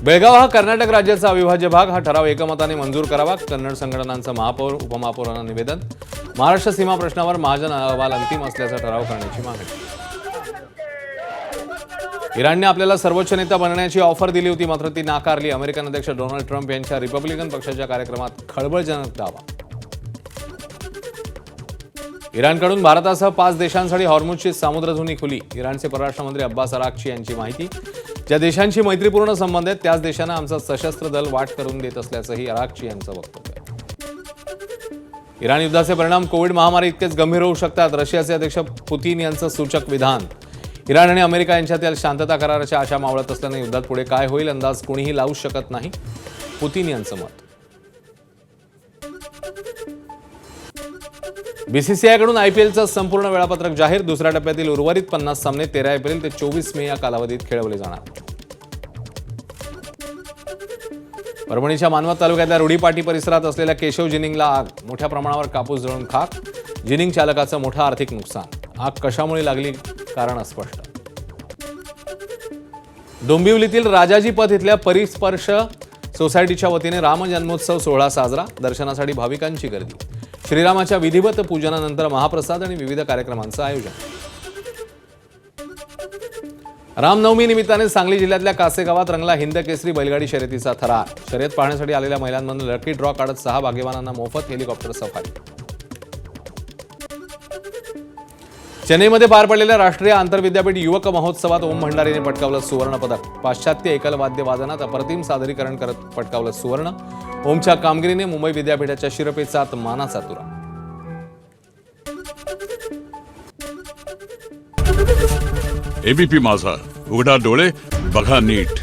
बेळगाव हा कर्नाटक राज्याचा अविभाज्य भाग. हा ठराव एकमताने मंजूर करावा. कन्नड संघटनांचं महापौर उपमहापौरांना निवेदन. महाराष्ट्र सीमा प्रश्नावर महाजन अहवाल अंतिम असल्याचा ठराव करण्याची मागणी. इराणने आपल्याला सर्वोच्च नेता बनण्याची ऑफर दिली होती, मात्र ती नाकारली. अमेरिकन अध्यक्ष डोनाल्ड ट्रम्प यांच्या रिपब्लिकन पक्षाच्या कार्यक्रमात खळबळजनक दावा. इराणकडून भारतासह 5 देशांसाठी हॉर्मुझची सामुद्रधुनी खुली. इराणचे परराष्ट्र मंत्री अब्बास अराक्ची यांची माहिती. ज्या देशांशी मैत्रीपूर्ण संबंध आहेत त्याच देशांना आमचं सशस्त्र दल वाट करून देत असल्याचंही अराक्ची यांचं वक्तव्य. इराण युद्धाचे परिणाम कोविड महामारी इतकेच गंभीर होऊ शकतात. रशियाचे अध्यक्ष पुतीन यांचं सूचक विधान. इराण आणि अमेरिका यांच्यातील शांतता कराराच्या आशा मावळत असल्याने युद्धात पुढे काय होईल अंदाज कोणीही लावू शकत नाही, पुतीन यांचं मत. बीसीसीआयकडून आयपीएलचं संपूर्ण वेळापत्रक जाहीर. दुसऱ्या टप्प्यातील उर्वरित 50 सामने 13 एप्रिल ते 24 मे या कालावधीत खेळवले जाणार. परभणीच्या मानवत तालुक्यातल्या रुडीपाटी परिसरात असलेल्या केशव जिनिंगला आग. मोठ्या प्रमाणावर कापूस जळून खाक. जिनिंग चालकाचं मोठं आर्थिक नुकसान. आग कशामुळे लागली कारण अस्पष्ट. डोंबिवलीतील राजाजी पथ इथल्या परिस्पर्श सोसायटीच्या वतीने राम जन्मोत्सव सोहळा साजरा. दर्शनासाठी भाविकांची गर्दी. श्रीरामाच्या विधिवत पूजनानंतर महाप्रसाद आणि विविध कार्यक्रमांचं आयोजन. रामनवमी निमित्ताने सांगली जिल्ह्यातल्या कासेगावात रंगला हिंद केसरी बैलगाडी शर्यतीचा थरार. शर्यत पाहण्यासाठी आलेल्या महिलांमधून लकी ड्रॉ काढत 6 भाग्यवानांना मोफत हेलिकॉप्टर सफारी. चेन्नईमध्ये पार पडलेल्या राष्ट्रीय आंतरविद्यापीठ युवक महोत्सवात ओम भंडारीने पटकावलं सुवर्ण पदक. पाश्चात्य एकल वाद्य वादनात अप्रतिम सादरीकरण करत पटकावलं सुवर्ण. ओमच्या कामगिरीने मुंबई विद्यापीठाच्या शिरपेचात मानाचा तुरा. एबीपी माझा, उघडा डोळे बघा नीट.